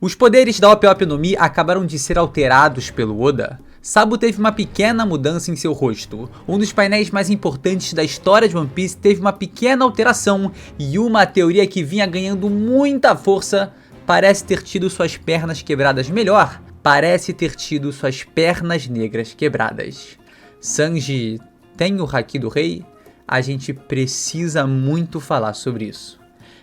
Os poderes da Ope Ope no Mi acabaram de ser alterados pelo Oda. Sabo teve uma pequena mudança em seu rosto. Um dos painéis mais importantes da história de One Piece teve uma pequena alteração e uma teoria que vinha ganhando muita força parece ter tido suas pernas quebradas melhor. Parece ter tido suas pernas negras quebradas. Sanji tem o Haki do Rei? A gente precisa muito falar sobre isso.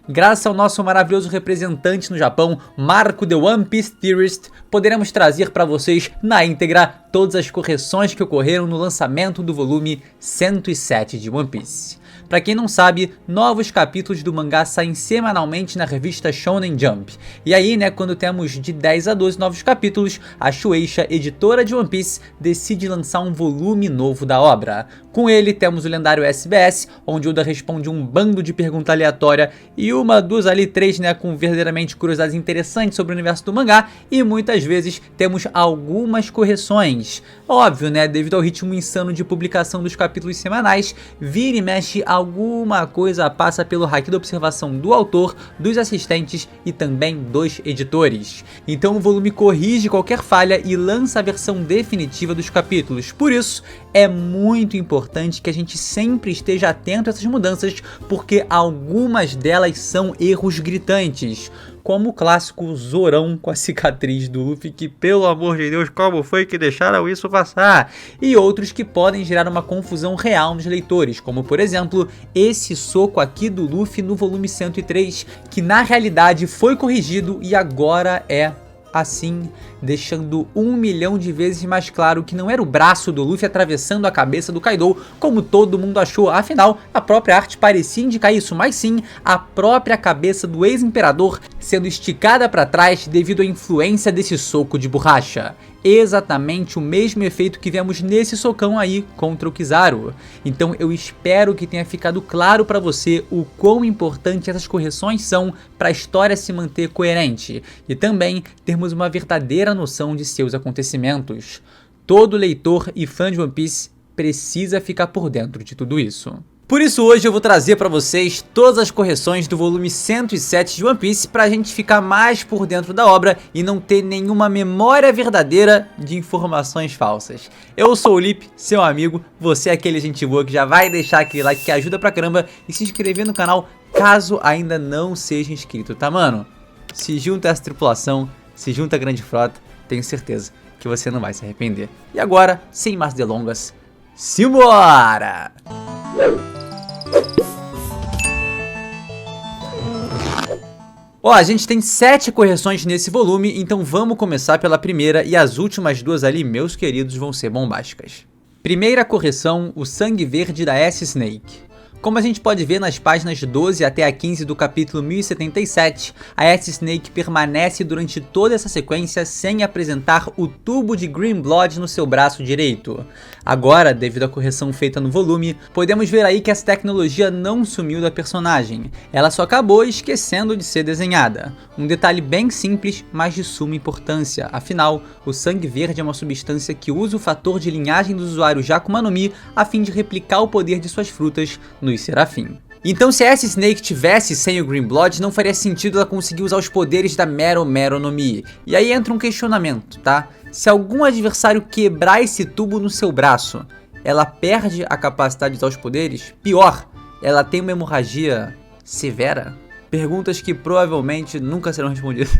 Graças ao nosso maravilhoso representante no Japão, Marco The One Piece Theorist, poderemos trazer para vocês na íntegra todas as correções que ocorreram no lançamento do volume 107 de One Piece. Para quem não sabe, novos capítulos do mangá saem semanalmente na revista Shonen Jump. E aí, quando temos de 10 a 12 novos capítulos, a Shueisha, editora de One Piece, decide lançar um volume novo da obra. Com ele temos o lendário SBS, onde Oda responde um bando de pergunta aleatória e uma, duas ali, três, com verdadeiramente curiosidades interessantes sobre o universo do mangá, e muitas vezes temos algumas correções. Óbvio, devido ao ritmo insano de publicação dos capítulos semanais, vira e mexe alguma coisa passa pelo haki da observação do autor, dos assistentes e também dos editores. Então o volume corrige qualquer falha e lança a versão definitiva dos capítulos. Por isso, é muito importante que a gente sempre esteja atento a essas mudanças, porque algumas delas são erros gritantes. Como o clássico Zorão com a cicatriz do Luffy, que pelo amor de Deus, como foi que deixaram isso passar? E outros que podem gerar uma confusão real nos leitores, como por exemplo, esse soco aqui do Luffy no volume 103, que na realidade foi corrigido e agora é assim, deixando 1 milhão de vezes mais claro que não era o braço do Luffy atravessando a cabeça do Kaido, como todo mundo achou. Afinal, a própria arte parecia indicar isso, mas sim a própria cabeça do ex-imperador sendo esticada para trás devido à influência desse soco de borracha. Exatamente o mesmo efeito que vemos nesse socão aí contra o Kizaru. Então eu espero que tenha ficado claro para você o quão importante essas correções são para a história se manter coerente e também termos uma verdadeira noção de seus acontecimentos. Todo leitor e fã de One Piece precisa ficar por dentro de tudo isso. Por isso hoje eu vou trazer para vocês todas as correções do volume 107 de One Piece para a gente ficar mais por dentro da obra e não ter nenhuma memória verdadeira de informações falsas. Eu sou o Lip, seu amigo, você é aquele gente boa que já vai deixar aquele like que ajuda pra caramba e se inscrever no canal caso ainda não seja inscrito, tá mano? Se junta a essa tripulação, se junta a grande frota, tenho certeza que você não vai se arrepender. E agora, sem mais delongas, simbora! A gente tem 7 correções nesse volume, então vamos começar pela primeira e as últimas duas ali, meus queridos, vão ser bombásticas. Primeira correção, o sangue verde da S-Snake. Como a gente pode ver nas páginas 12 até a 15 do capítulo 1077, a S-Snake permanece durante toda essa sequência sem apresentar o tubo de Green Blood no seu braço direito. Agora, devido à correção feita no volume, podemos ver aí que essa tecnologia não sumiu da personagem, ela só acabou esquecendo de ser desenhada. Um detalhe bem simples, mas de suma importância, afinal, o sangue verde é uma substância que usa o fator de linhagem do usuário Akuma no Mi a fim de replicar o poder de suas frutas no Serafim. Então se a S-Snake tivesse sem o Green Blood, não faria sentido ela conseguir usar os poderes da Mero Mero no Mi. E aí entra um questionamento, tá? Se algum adversário quebrar esse tubo no seu braço, ela perde a capacidade de usar os poderes? Pior, ela tem uma hemorragia severa? Perguntas que provavelmente nunca serão respondidas.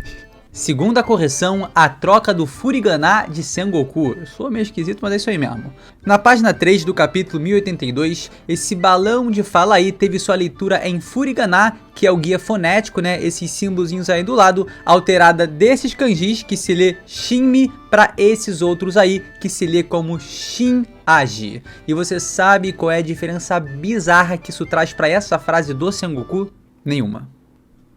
Segunda correção, a troca do Furigana de Sengoku. Eu sou meio esquisito, mas é isso aí mesmo. Na página 3 do capítulo 1082, esse balão de fala aí teve sua leitura em Furigana, que é o guia fonético, esses símbolozinhos aí do lado, alterada desses kanjis que se lê Shinmi para esses outros aí que se lê como Shin-Aji. E você sabe qual é a diferença bizarra que isso traz para essa frase do Sengoku? Nenhuma.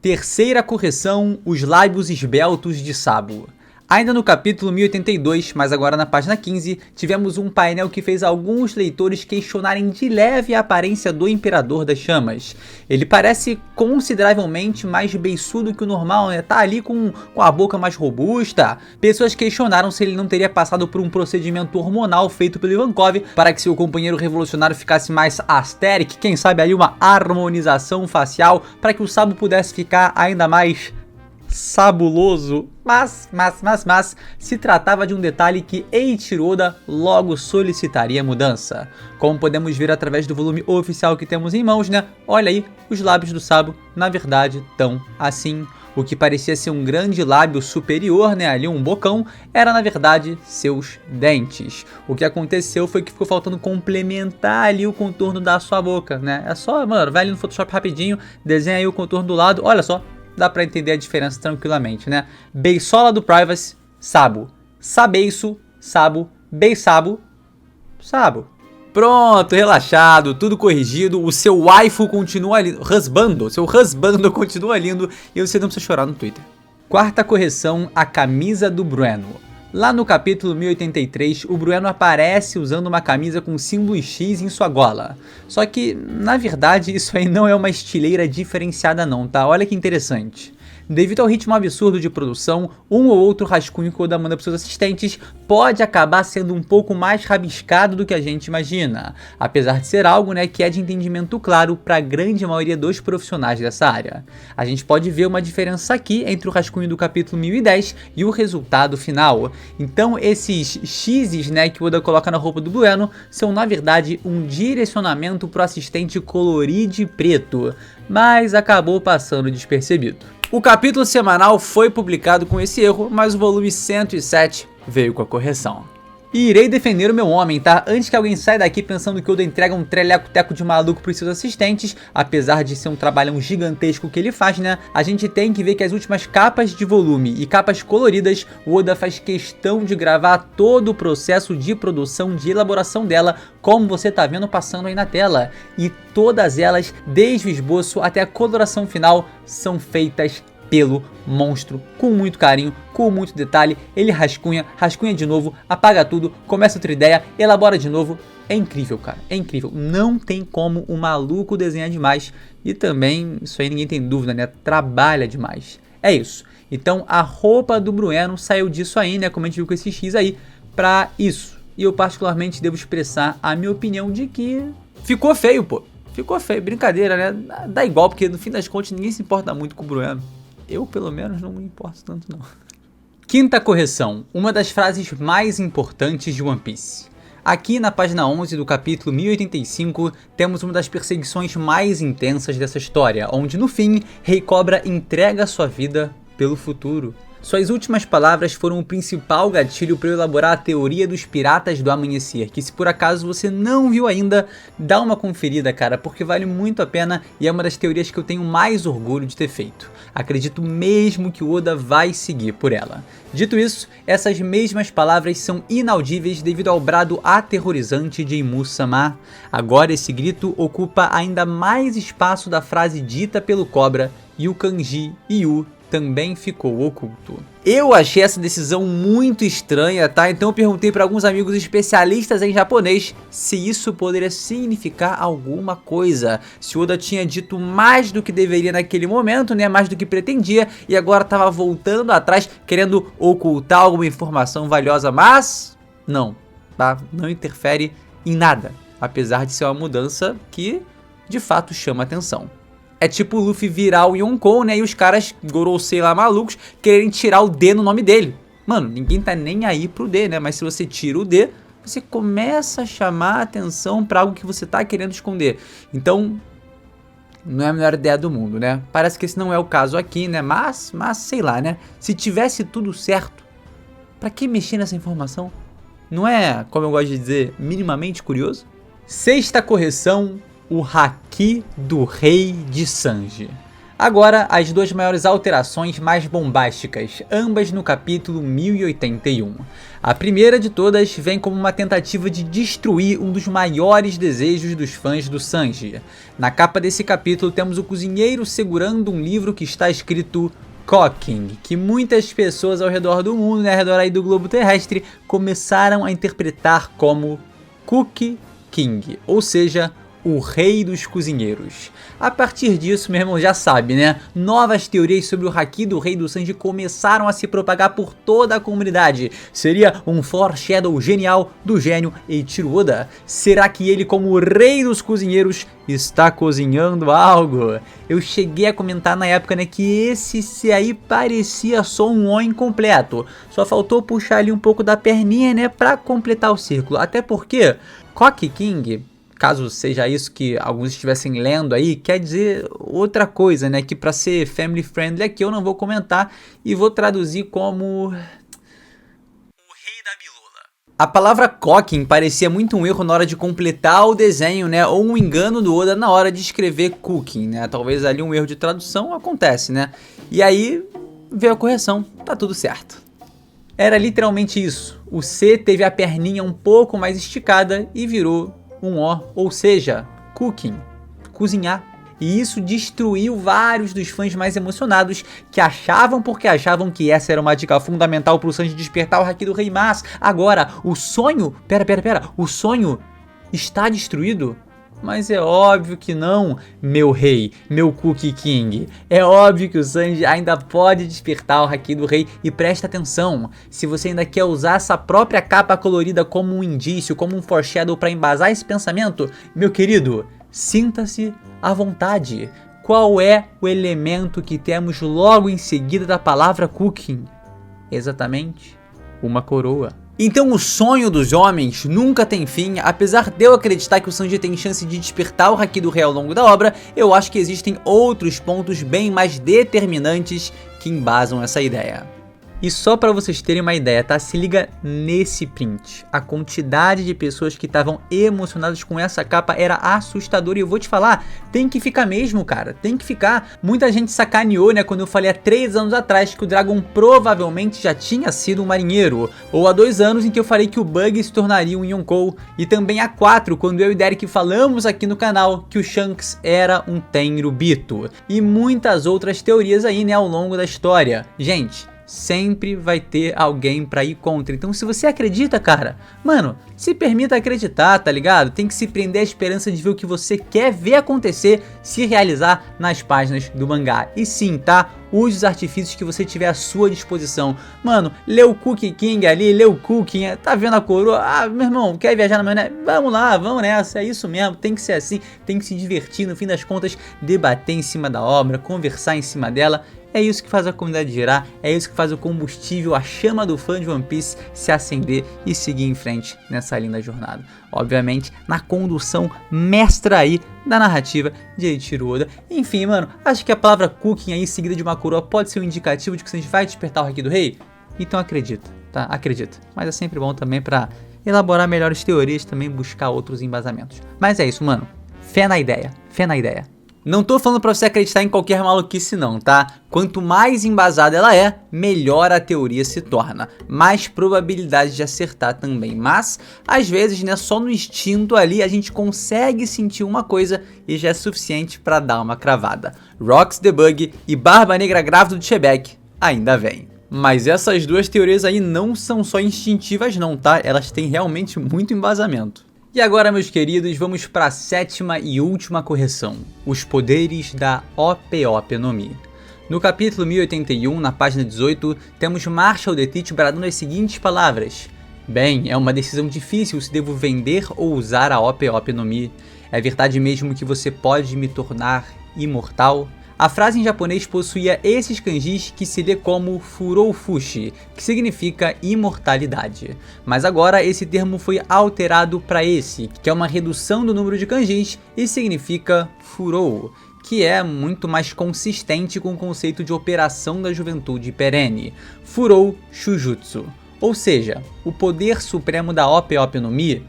Terceira correção, os lábios esbeltos de Sabo. Ainda no capítulo 1082, mas agora na página 15, tivemos um painel que fez alguns leitores questionarem de leve a aparência do Imperador das Chamas. Ele parece consideravelmente mais beiçudo que o normal, Tá ali com a boca mais robusta. Pessoas questionaram se ele não teria passado por um procedimento hormonal feito pelo Ivankov para que seu companheiro revolucionário ficasse mais aesthetic, quem sabe ali uma harmonização facial para que o Sabo pudesse ficar ainda mais sabuloso, mas se tratava de um detalhe que Eiichiro Oda logo solicitaria mudança. Como podemos ver através do volume oficial que temos em mãos, né? Olha aí, os lábios do Sabo, na verdade, tão assim. O que parecia ser um grande lábio superior, né, ali um bocão, era na verdade seus dentes. O que aconteceu foi que ficou faltando complementar ali o contorno da sua boca, né? É só, mano, vai ali no Photoshop rapidinho, desenha aí o contorno do lado, olha só, dá pra entender a diferença tranquilamente, né? Beisola do Privacy, Sabo. Sabeiço, Sabo. Beisabo, Sabo. Pronto, relaxado, tudo corrigido, o seu waifu continua lindo, seu husbando continua lindo e você não precisa chorar no Twitter. Quarta correção, a camisa do Brueno. Lá no capítulo 1083, o Brueno aparece usando uma camisa com símbolo X em sua gola. Só que, na verdade, isso aí não é uma estileira diferenciada não, tá? Olha que interessante. Devido ao ritmo absurdo de produção, um ou outro rascunho que o Oda manda para seus assistentes pode acabar sendo um pouco mais rabiscado do que a gente imagina, apesar de ser algo, né, que é de entendimento claro para a grande maioria dos profissionais dessa área. A gente pode ver uma diferença aqui entre o rascunho do capítulo 1010 e o resultado final. Então esses X's, né, que o Oda coloca na roupa do Brueno são na verdade um direcionamento para o assistente colorido preto, mas acabou passando despercebido. O capítulo semanal foi publicado com esse erro, mas o volume 107 veio com a correção. E irei defender o meu homem, tá? Antes que alguém saia daqui pensando que o Oda entrega um treleco-teco de maluco pros seus assistentes, apesar de ser um trabalhão gigantesco que ele faz, né? A gente tem que ver que as últimas capas de volume e capas coloridas, o Oda faz questão de gravar todo o processo de produção, de elaboração dela, como você tá vendo passando aí na tela. E todas elas, desde o esboço até a coloração final, são feitas pelo monstro, com muito carinho, com muito detalhe. Ele rascunha de novo, apaga tudo, começa outra ideia, elabora de novo. É incrível, cara, é incrível. Não tem como o maluco desenhar demais. E também, isso aí ninguém tem dúvida, né? Trabalha demais. É isso. Então a roupa do Brueno saiu disso aí, né? Como a gente viu com esse X aí, pra isso. E eu particularmente devo expressar a minha opinião de que ficou feio, pô. Ficou feio, brincadeira, né? Dá igual, porque no fim das contas ninguém se importa muito com o Brueno. Eu, pelo menos, não me importo tanto, não. Quinta correção. Uma das frases mais importantes de One Piece. Aqui na página 11 do capítulo 1085, temos uma das perseguições mais intensas dessa história, onde no fim, Rei Cobra entrega sua vida pelo futuro. Suas últimas palavras foram o principal gatilho para eu elaborar a teoria dos Piratas do Amanhecer, que se por acaso você não viu ainda, dá uma conferida, cara, porque vale muito a pena e é uma das teorias que eu tenho mais orgulho de ter feito. Acredito mesmo que o Oda vai seguir por ela. Dito isso, essas mesmas palavras são inaudíveis devido ao brado aterrorizante de Imu-sama. Agora esse grito ocupa ainda mais espaço da frase dita pelo Cobra e o kanji Yu também ficou oculto. Eu achei essa decisão muito estranha, tá? Então eu perguntei para alguns amigos especialistas em japonês se isso poderia significar alguma coisa. Se o Oda tinha dito mais do que deveria naquele momento, né? Mais do que pretendia, e agora estava voltando atrás, querendo ocultar alguma informação valiosa, mas não, tá? Não interfere em nada, apesar de ser uma mudança que de fato chama atenção. É tipo o Luffy virar o Yonkou, né? E os caras, Gorosei lá, malucos, quererem tirar o D no nome dele. Mano, ninguém tá nem aí pro D, né? Mas se você tira o D, você começa a chamar atenção pra algo que você tá querendo esconder. Então, não é a melhor ideia do mundo, né? Parece que esse não é o caso aqui, né? Mas sei lá, né? Se tivesse tudo certo, pra que mexer nessa informação? Não é, como eu gosto de dizer, minimamente curioso? Sexta correção. O Haki do Rei de Sanji. Agora, as duas maiores alterações mais bombásticas, ambas no capítulo 1081. A primeira de todas vem como uma tentativa de destruir um dos maiores desejos dos fãs do Sanji. Na capa desse capítulo temos o cozinheiro segurando um livro que está escrito Cooking, que muitas pessoas ao redor do mundo, né, ao redor aí do globo terrestre, começaram a interpretar como Cookie King, ou seja, o rei dos cozinheiros. A partir disso, meu irmão já sabe, né? Novas teorias sobre o haki do rei do Sanji começaram a se propagar por toda a comunidade. Seria um foreshadow genial do gênio Eiichiro Oda? Será que ele, como o rei dos cozinheiros, está cozinhando algo? Eu cheguei a comentar na época, né, que esse aí parecia só um O incompleto. Só faltou puxar ali um pouco da perninha, né, pra completar o círculo. Até porque Koki King, caso seja isso que alguns estivessem lendo aí, quer dizer outra coisa, né? Que para ser family friendly aqui eu não vou comentar e vou traduzir como o rei da bilola. A palavra cooking parecia muito um erro na hora de completar o desenho, né? Ou um engano do Oda na hora de escrever cooking, né? Talvez ali um erro de tradução acontece, né? E aí veio a correção, tá tudo certo. Era literalmente isso. O C teve a perninha um pouco mais esticada e virou um O, ou seja, cooking, cozinhar. E isso destruiu vários dos fãs mais emocionados que achavam que essa era uma dica fundamental para o Sanji despertar o haki do Rei, mas agora o sonho, o sonho está destruído? Mas é óbvio que não, meu rei, meu Cookie King. É óbvio que o Sanji ainda pode despertar o haki do rei. E presta atenção, se você ainda quer usar essa própria capa colorida como um indício, como um foreshadow para embasar esse pensamento, meu querido, sinta-se à vontade. Qual é o elemento que temos logo em seguida da palavra cooking? Exatamente, uma coroa. Então o sonho dos homens nunca tem fim. Apesar de eu acreditar que o Sanji tem chance de despertar o haki do rei ao longo da obra, eu acho que existem outros pontos bem mais determinantes que embasam essa ideia. E só para vocês terem uma ideia, tá? Se liga nesse print. A quantidade de pessoas que estavam emocionadas com essa capa era assustadora. E eu vou te falar, tem que ficar mesmo, cara. Tem que ficar. Muita gente sacaneou, né? Quando eu falei há 3 anos atrás que o Dragon provavelmente já tinha sido um marinheiro. Ou há 2 anos em que eu falei que o Bug se tornaria um Yonkou. E também há 4, quando eu e Derek falamos aqui no canal que o Shanks era um Tenryubito. E muitas outras teorias aí, né? Ao longo da história. Gente, sempre vai ter alguém pra ir contra. Então se você acredita, cara, mano, se permita acreditar, tá ligado? Tem que se prender à esperança de ver o que você quer ver acontecer se realizar nas páginas do mangá. E sim, tá? Use os artifícios que você tiver à sua disposição. Mano, lê o Cookie King ali, lê o Cooking, tá vendo a coroa? Ah, meu irmão, quer viajar na maionese? Vamos lá, vamos nessa, é isso mesmo, tem que ser assim, tem que se divertir, no fim das contas, debater em cima da obra, conversar em cima dela. É isso que faz a comunidade girar, é isso que faz o combustível, a chama do fã de One Piece se acender e seguir em frente nessa linda jornada. Obviamente, na condução mestra aí da narrativa de Eiichiro Oda. Enfim, mano, acho que a palavra cooking aí seguida de uma coroa pode ser um indicativo de que a gente vai despertar o haki do rei? Então acredita, tá? Acredita. Mas é sempre bom também pra elaborar melhores teorias, também buscar outros embasamentos. Mas é isso, mano. Fé na ideia, fé na ideia. Não tô falando pra você acreditar em qualquer maluquice não, tá? Quanto mais embasada ela é, melhor a teoria se torna. Mais probabilidade de acertar também. Mas, às vezes, né, só no instinto ali a gente consegue sentir uma coisa e já é suficiente pra dar uma cravada. Rocks the Bug e Barba Negra grávida de Shebeck ainda vem. Mas essas duas teorias aí não são só instintivas não, tá? Elas têm realmente muito embasamento. E agora, meus queridos, vamos para a 7ª e última correção, os poderes da OP no Mi. No capítulo 1081, na página 18, temos Marshall the Teach bradando as seguintes palavras: bem, é uma decisão difícil se devo vender ou usar a OP no Mi. É verdade mesmo que você pode me tornar imortal? A frase em japonês possuía esses kanjis que se lê como Furou Fushi, que significa imortalidade. Mas agora esse termo foi alterado para esse, que é uma redução do número de kanjis e significa Furou, que é muito mais consistente com o conceito de operação da juventude perene, Furou Shujutsu. Ou seja, o poder supremo da OP no Mi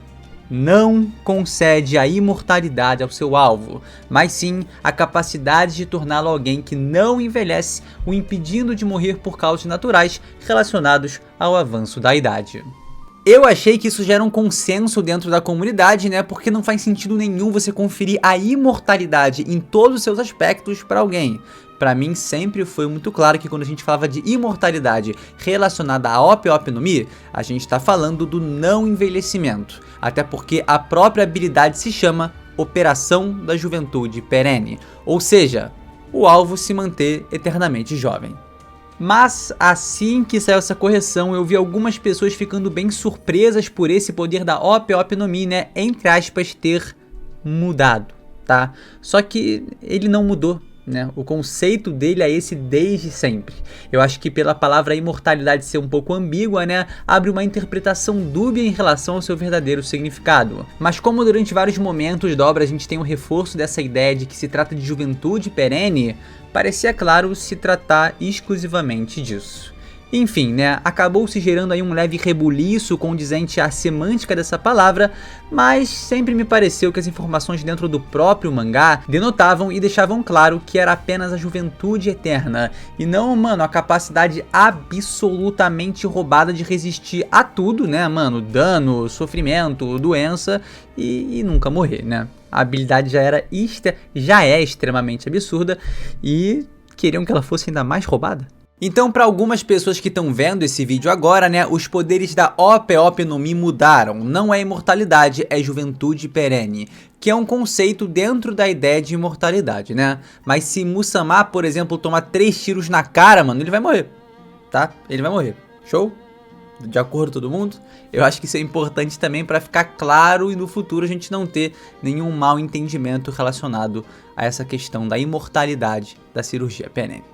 não concede a imortalidade ao seu alvo, mas sim a capacidade de torná-lo alguém que não envelhece, o impedindo de morrer por causas naturais relacionados ao avanço da idade. Eu achei que isso gera um consenso dentro da comunidade, né? Porque não faz sentido nenhum você conferir a imortalidade em todos os seus aspectos para alguém. Para mim sempre foi muito claro que quando a gente falava de imortalidade relacionada a OP no Mi, a gente está falando do não envelhecimento. Até porque a própria habilidade se chama Operação da Juventude Perene, ou seja, o alvo se manter eternamente jovem. Mas assim que saiu essa correção, eu vi algumas pessoas ficando bem surpresas por esse poder da Ope Ope no Mi, né, entre aspas, ter mudado, tá? Só que ele não mudou, né? O conceito dele é esse desde sempre. Eu acho que pela palavra imortalidade ser um pouco ambígua, né, abre uma interpretação dúbia em relação ao seu verdadeiro significado. Mas como durante vários momentos da obra a gente tem um reforço dessa ideia de que se trata de juventude perene, parecia claro se tratar exclusivamente disso. Enfim, né, acabou se gerando aí um leve rebuliço condizente à semântica dessa palavra, mas sempre me pareceu que as informações dentro do próprio mangá denotavam e deixavam claro que era apenas a juventude eterna, e não, mano, a capacidade absolutamente roubada de resistir a tudo, né, mano, dano, sofrimento, doença e nunca morrer, né. A habilidade já é extremamente absurda e queriam que ela fosse ainda mais roubada? Então, para algumas pessoas que estão vendo esse vídeo agora, né, os poderes da Ope Ope no Mi mudaram. Não é imortalidade, é juventude perene, que é um conceito dentro da ideia de imortalidade, né? Mas se Musama, por exemplo, tomar 3 tiros na cara, mano, ele vai morrer, tá? Ele vai morrer. Show? De acordo com todo mundo? Eu acho que isso é importante também para ficar claro e no futuro a gente não ter nenhum mal entendimento relacionado a essa questão da imortalidade da cirurgia perene.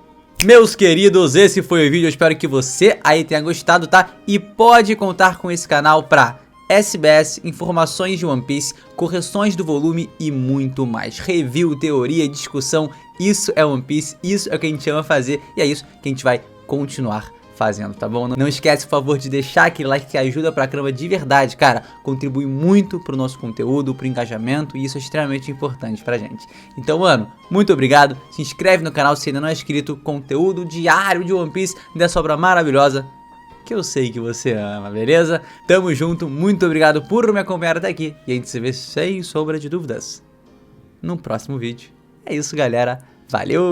Meus queridos, esse foi o vídeo, eu espero que você aí tenha gostado, tá? E pode contar com esse canal pra SBS, informações de One Piece, correções do volume e muito mais. Review, teoria, discussão, isso é One Piece, isso é o que a gente ama fazer e é isso que a gente vai continuar fazendo, tá bom? Não esquece, por favor, de deixar aquele like que ajuda pra caramba de verdade, cara. Contribui muito pro nosso conteúdo, pro engajamento, e isso é extremamente importante pra gente. Então, mano, muito obrigado. Se inscreve no canal se ainda não é inscrito. Conteúdo diário de One Piece dessa obra maravilhosa que eu sei que você ama, beleza? Tamo junto, muito obrigado por me acompanhar até aqui. E a gente se vê sem sombra de dúvidas no próximo vídeo. É isso, galera. Valeu!